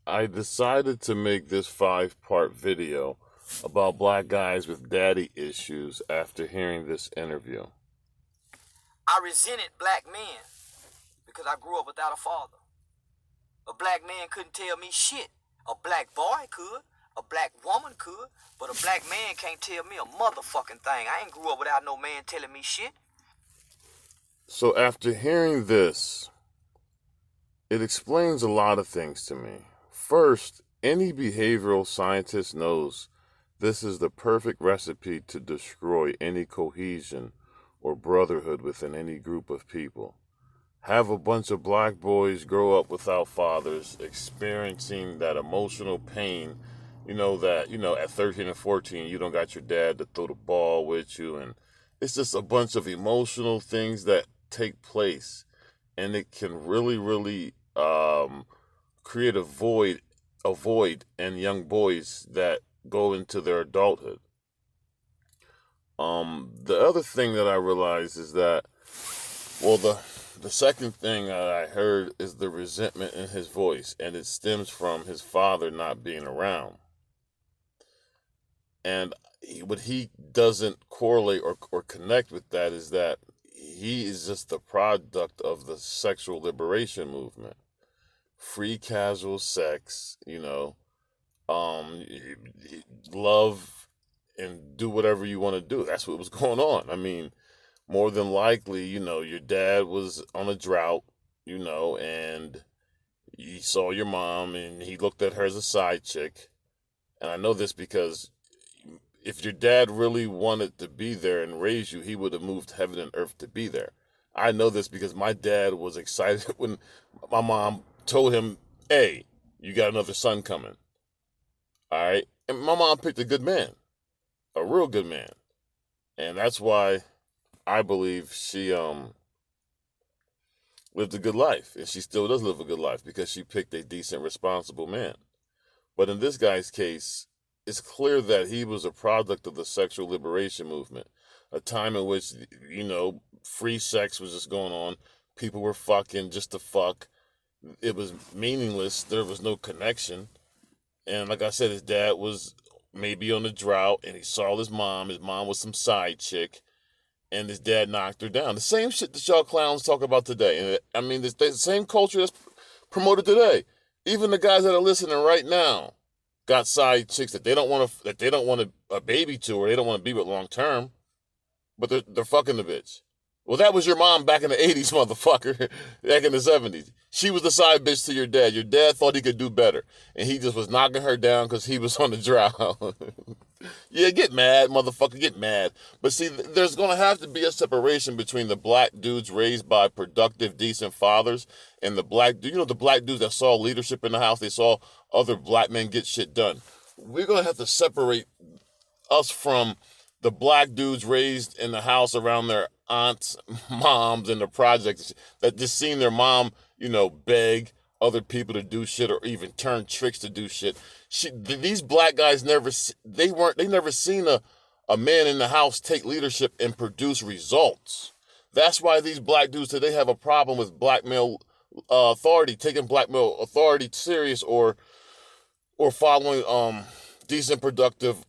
I decided to make this 5-part video about black guys with daddy issues after hearing this interview. I resented black men because I grew up without a father. A black man couldn't tell me shit. A black boy could. A black woman could. But a black man can't tell me a motherfucking thing. I ain't grew up without no man telling me shit. So after hearing this, it explains a lot of things to me. First, any behavioral scientist knows this is the perfect recipe to destroy any cohesion or brotherhood within any group of people. Have a bunch of black boys grow up without fathers, experiencing that emotional pain, at 13 and 14, you don't got your dad to throw the ball with you. And it's just a bunch of emotional things that take place. And it can really, really create a void in young boys that go into their adulthood. The other thing that I realized is that, well, the second thing that I heard is the resentment in his voice, and it stems from his father not being around. And what he doesn't correlate or connect with that is that he is just the product of the sexual liberation movement. Free casual sex, love and do whatever you want to do. That's what was going on. I mean, more than likely, your dad was on a drought, and he saw your mom and he looked at her as a side chick. And I know this because if your dad really wanted to be there and raise you, he would have moved heaven and earth to be there. I know this because my dad was excited when my mom told him, hey, you got another son coming. All right. And my mom picked a good man, a real good man. And that's why I believe she lived a good life. And she still does live a good life because she picked a decent, responsible man. But in this guy's case, it's clear that he was a product of the sexual liberation movement, a time in which, free sex was just going on. People were fucking just to fuck. It was meaningless. There was no connection. And like I said, his dad was maybe on a drought and he saw his mom. His mom was some side chick and his dad knocked her down. The same shit that y'all clowns talk about today. And I mean, the same culture that's promoted today. Even the guys that are listening right now got side chicks that they don't want a baby to, or they don't want to be with long term, but they're fucking the bitch. Well, that was your mom back in the 80s, motherfucker. Back in the 70s. She was the side bitch to your dad. Your dad thought he could do better. And he just was knocking her down because he was on the drought. Yeah, get mad, motherfucker. Get mad. But see, there's going to have to be a separation between the black dudes raised by productive, decent fathers and the black dudes. The black dudes that saw leadership in the house. They saw other black men get shit done. We're going to have to separate us from the black dudes raised in the house around their aunts, moms, and the projects that just seen their mom, beg other people to do shit or even turn tricks to do shit. These black guys never seen a man in the house take leadership and produce results. That's why these black dudes today have a problem with black male authority, taking black male authority serious or following decent productive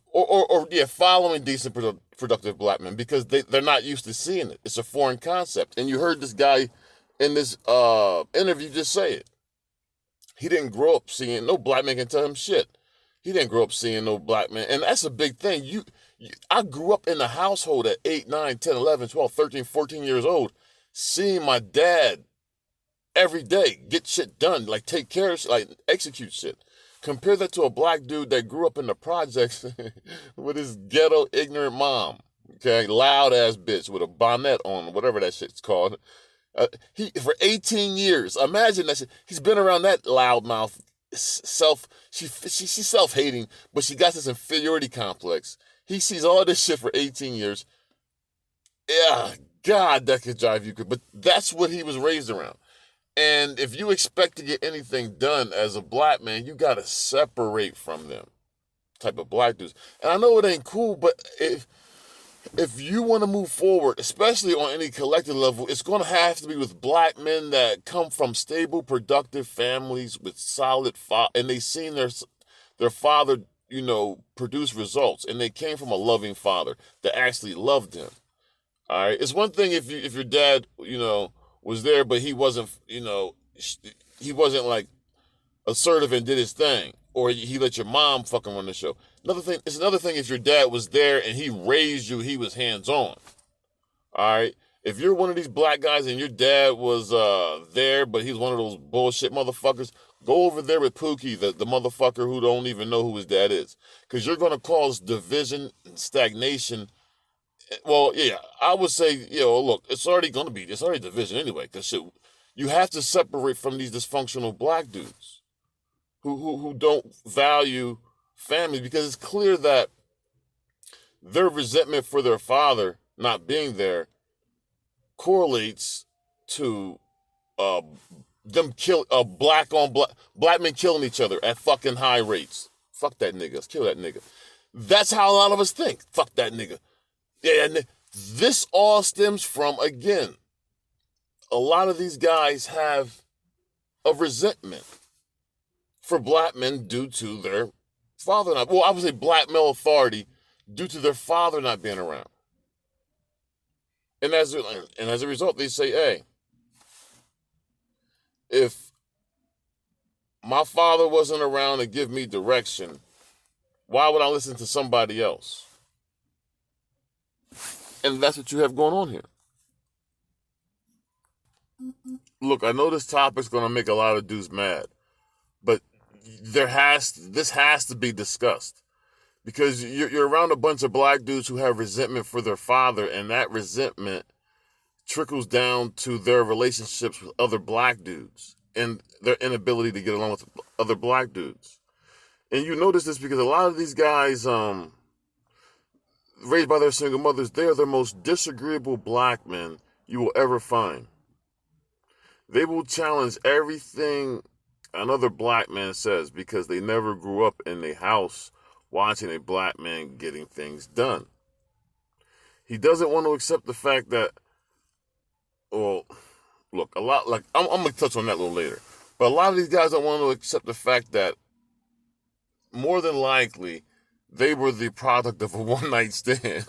following decent productive black men because they're not used to seeing it. It's a foreign concept. And you heard this guy in this interview just say it. He didn't grow up seeing no black man can tell him shit. He didn't grow up seeing no black man. And that's a big thing. I grew up in a household at 8, 9, 10, 11, 12, 13, 14 years old, seeing my dad every day get shit done, like take care of shit, like execute shit. Compare that to a black dude that grew up in the projects with his ghetto ignorant mom. Okay, loud ass bitch with a bonnet on, whatever that shit's called. He for 18 years. Imagine that shit. He's been around that loudmouth she's self-hating, but she got this inferiority complex. He sees all this shit for 18 years. Yeah, God, that could drive you crazy. But that's what he was raised around. And if you expect to get anything done as a black man, you got to separate from them type of black dudes. And I know it ain't cool, but if you want to move forward, especially on any collective level, it's going to have to be with black men that come from stable, productive families with solid and they seen their father, produce results, and they came from a loving father that actually loved him. All right, it's one thing if your dad, was there, but he wasn't, he wasn't like assertive and did his thing, or he let your mom fucking run the show. It's another thing if your dad was there and he raised you, he was hands on. All right, if you're one of these black guys and your dad was there, but he's one of those bullshit motherfuckers, go over there with Pookie, the motherfucker who don't even know who his dad is, because you're gonna cause division and stagnation. Well, yeah, I would say, look, it's already division anyway, because shit, you have to separate from these dysfunctional black dudes who don't value family, because it's clear that their resentment for their father not being there correlates to them black men killing each other at fucking high rates. Fuck that nigga. Let's kill that nigga. That's how a lot of us think. Fuck that nigga. Yeah, and this all stems from, again, a lot of these guys have a resentment for black men due to their father I would say black male authority due to their father not being around. And as a result, they say, hey, if my father wasn't around to give me direction, why would I listen to somebody else? And that's what you have going on here. Look, I know this topic's going to make a lot of dudes mad, but this has to be discussed, because you're around a bunch of black dudes who have resentment for their father, and that resentment trickles down to their relationships with other black dudes and their inability to get along with other black dudes. And you notice this because a lot of these guys, raised by their single mothers, they are the most disagreeable black men you will ever find. They will challenge everything another black man says because they never grew up in a house watching a black man getting things done. He doesn't want to accept the fact that, well, look, I'm going to touch on that a little later, but a lot of these guys don't want to accept the fact that more than likely they were the product of a one-night stand.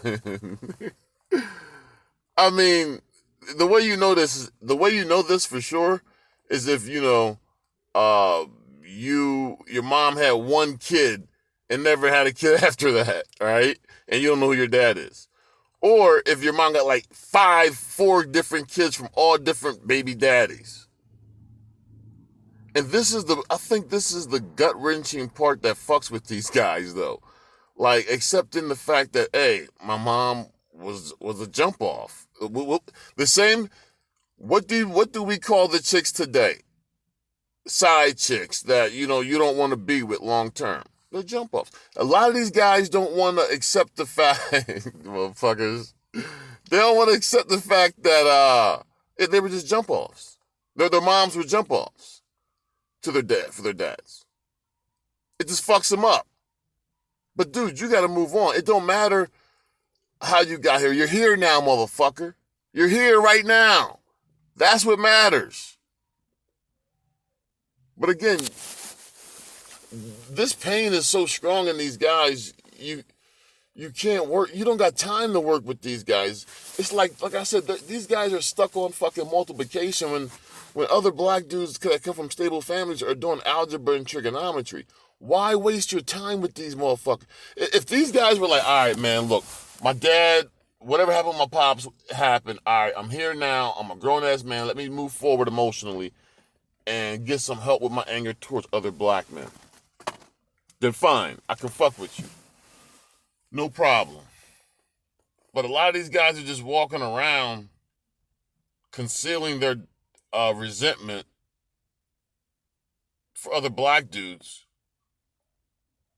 I mean, the way you know this for sure is if, your mom had one kid and never had a kid after that, right? And you don't know who your dad is. Or if your mom got like 4 different kids from all different baby daddies. And I think this is the gut-wrenching part that fucks with these guys, though. Like, accepting the fact that, hey, my mom was a jump off. The same, what do we call the chicks today? Side chicks that, you don't want to be with long term. They're jump offs. A lot of these guys don't want to accept the fact, motherfuckers, they don't want to accept the fact that they were just jump offs. Their moms were jump offs for their dads. It just fucks them up. But dude, you got to move on. It don't matter how you got here. You're here now, motherfucker. You're here right now. That's what matters. But again, this pain is so strong in these guys, you can't work. You don't got time to work with these guys. It's like I said, these guys are stuck on fucking multiplication when other black dudes that come from stable families are doing algebra and trigonometry. Why waste your time with these motherfuckers? If these guys were like, all right, man, look, my dad, whatever happened with my pops happened. All right, I'm here now. I'm a grown-ass man. Let me move forward emotionally and get some help with my anger towards other black men. Then fine, I can fuck with you. No problem. But a lot of these guys are just walking around concealing their resentment for other black dudes.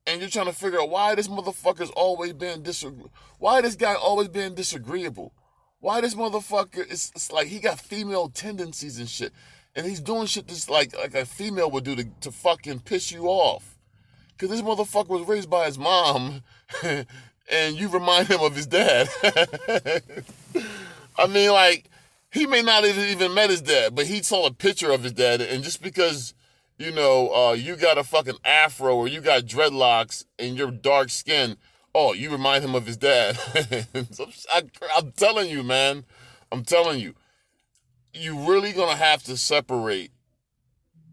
And you're trying to figure out why this motherfucker's always been why this guy always been disagreeable. Why this motherfucker, it's like he got female tendencies and shit. And he's doing shit just like a female would do to fucking piss you off. Because this motherfucker was raised by his mom and you remind him of his dad. I mean, like, he may not have even met his dad, but he saw a picture of his dad, and just because, you got a fucking afro or you got dreadlocks and you're dark skin, oh, you remind him of his dad. So I'm telling you, man. I'm telling you. You really gonna have to separate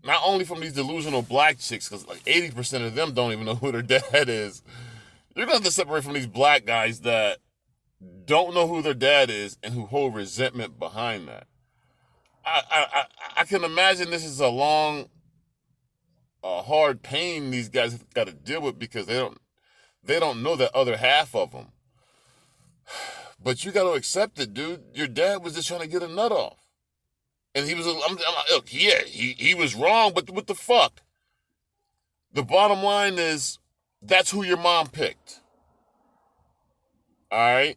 not only from these delusional black chicks, because like 80% of them don't even know who their dad is. You're gonna have to separate from these black guys that don't know who their dad is and who hold resentment behind that. I can imagine this is a long, hard pain these guys have got to deal with because they don't know that other half of them. But you got to accept it, dude. Your dad was just trying to get a nut off. And he was, look, yeah, he was wrong, but what the fuck? The bottom line is, that's who your mom picked. All right?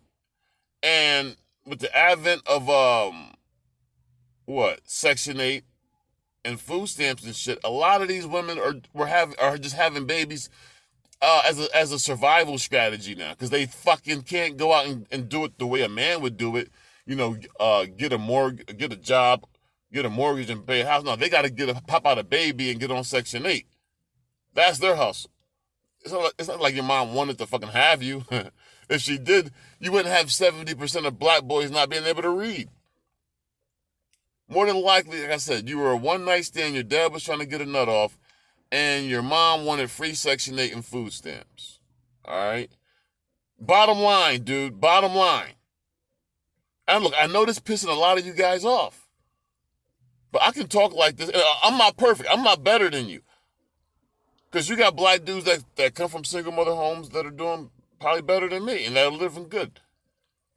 And with the advent of, Section 8 and food stamps and shit, a lot of these women are just having babies as a survival strategy now, because they fucking can't go out and do it the way a man would do it. Get a job, get a mortgage, and pay a house. No, they got to pop out a baby and get on Section 8. That's their hustle. It's not like your mom wanted to fucking have you. If she did, you wouldn't have 70% of black boys not being able to read. More than likely, like I said, you were a one-night stand, your dad was trying to get a nut off, and your mom wanted free Section 8 and food stamps. All right? Bottom line, dude. Bottom line. And look, I know this pissing a lot of you guys off. But I can talk like this. I'm not perfect. I'm not better than you. Because you got black dudes that come from single mother homes that are doing probably better than me and that are living good.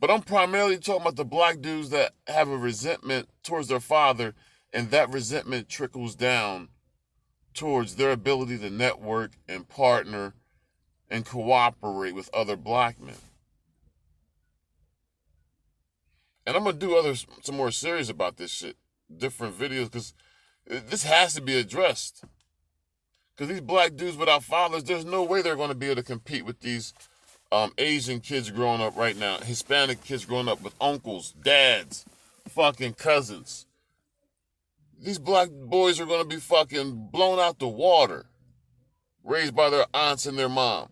But I'm primarily talking about the black dudes that have a resentment towards their father, and that resentment trickles down towards their ability to network and partner and cooperate with other black men. And I'm going to do some more series about this shit, different videos, because this has to be addressed. Because these black dudes without fathers, there's no way they're going to be able to compete with these Asian kids growing up right now, Hispanic kids growing up with uncles, dads, fucking cousins. These black boys are going to be fucking blown out the water, raised by their aunts and their moms.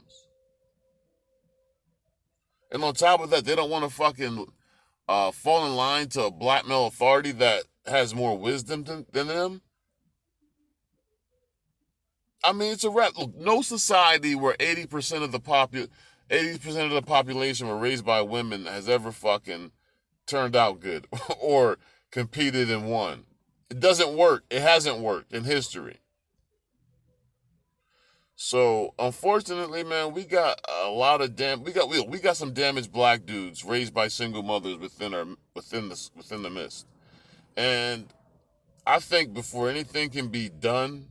And on top of that, they don't want to fucking fall in line to a black male authority that has more wisdom than them. I mean, it's a wrap. Look, no society where 80% of the population were raised by women has ever fucking turned out good or competed and won. It doesn't work. It hasn't worked in history. So unfortunately, man, we got a lot of we got some damaged black dudes raised by single mothers within the midst. And I think before anything can be done,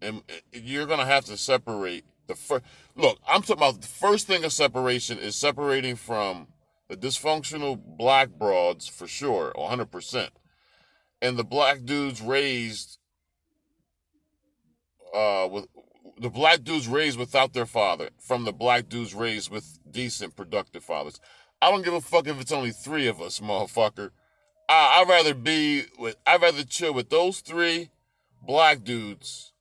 and you're gonna have to separate the first. Look, I'm talking about the first thing of separation is separating from the dysfunctional black broads for sure, 100%, and the black dudes raised with the black dudes raised without their father, from the black dudes raised with decent, productive fathers. I don't give a fuck if it's only 3 of us, motherfucker. I'd rather chill with those 3 black dudes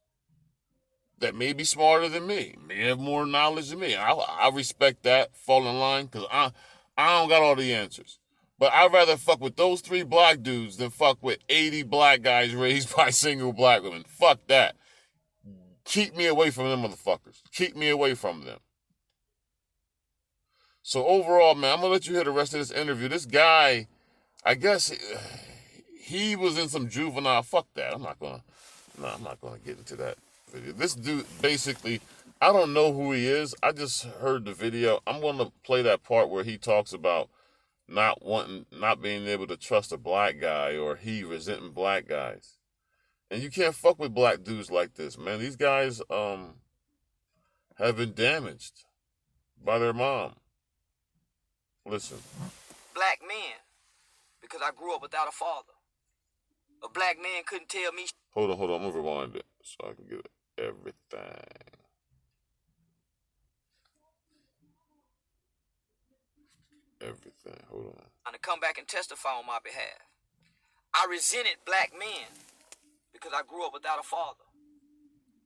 that may be smarter than me, may have more knowledge than me. I respect that, fall in line, because I don't got all the answers. But I'd rather fuck with those 3 black dudes than fuck with 80 black guys raised by single black women. Fuck that. Keep me away from them motherfuckers. Keep me away from them. So overall, man, I'm going to let you hear the rest of this interview. This guy, I guess he was in some juvenile. Fuck that. I'm not going to get into that video. This dude, basically, I don't know who he is. I just heard the video. I'm going to play that part where he talks about not being able to trust a black guy, or he resenting black guys. And you can't fuck with black dudes like this, man. These guys have been damaged by their mom. Listen. Black men, because I grew up without a father. A black man couldn't tell me. Hold on. I'm going to rewind it so I can get everything. thing. Hold on. And to come back and testify on my behalf. I resented black men because I grew up without a father.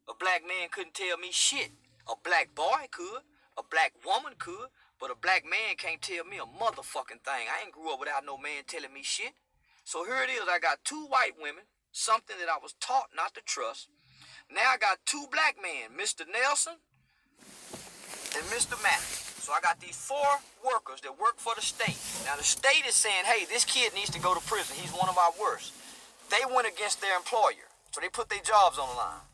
A black man couldn't tell me shit. A black boy could. A black woman could. But a black man can't tell me a motherfucking thing. I ain't grew up without no man telling me shit. So here it is. I got 2 white women, something that I was taught not to trust. Now I got 2 black men, Mr. Nelson and Mr. Matthew. So I got these 4 workers that work for the state. Now the state is saying, hey, this kid needs to go to prison. He's one of our worst. They went against their employer. So they put their jobs on the line.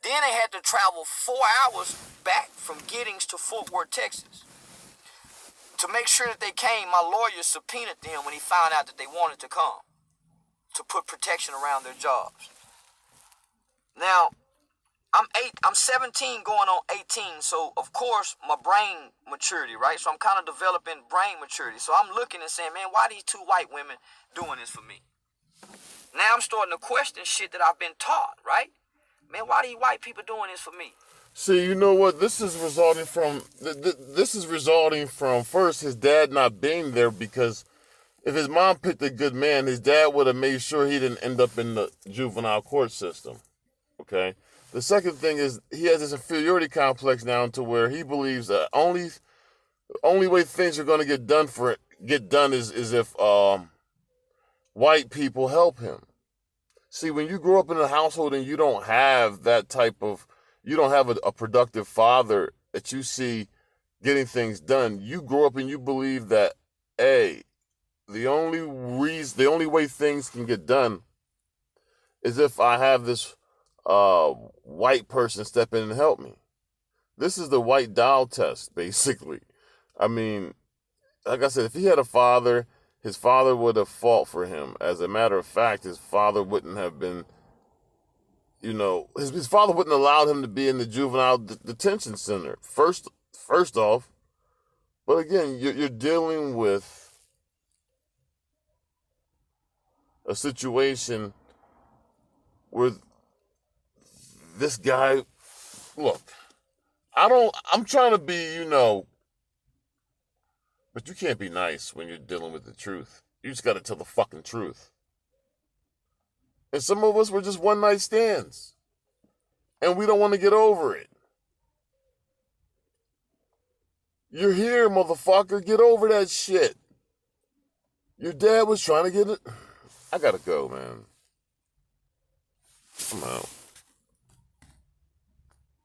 Then they had to travel 4 hours back from Giddings to Fort Worth, Texas. To make sure that they came, my lawyer subpoenaed them when he found out that they wanted to come, to put protection around their jobs. Now, I'm 17 going on 18, so of course my brain maturity, right? So I'm kind of developing brain maturity. So I'm looking and saying, man, why these 2 white women doing this for me? Now I'm starting to question shit that I've been taught, right? Man, why these white people doing this for me? See, you know what? This is resulting from first his dad not being there, because if his mom picked a good man, his dad would have made sure he didn't end up in the juvenile court system. Okay. The second thing is he has this inferiority complex now, to where he believes that only way things are going to get done is if white people help him. See, when you grow up in a household and you don't have a productive father that you see getting things done, you grow up and you believe that, the only way things can get done is if I have this white person step in and help me. This is the white doll test, basically. I mean, like I said, if he had a father, his father would have fought for him. As a matter of fact, his father wouldn't have been, his father wouldn't allow him to be in the juvenile detention center. First off, but again, you're dealing with a situation where this guy, look, I'm trying to be, but you can't be nice when you're dealing with the truth. You just got to tell the fucking truth. And some of us were just one night stands. And we don't want to get over it. You're here, motherfucker. Get over that shit. Your dad was trying to get it. I gotta go, man. I'm out.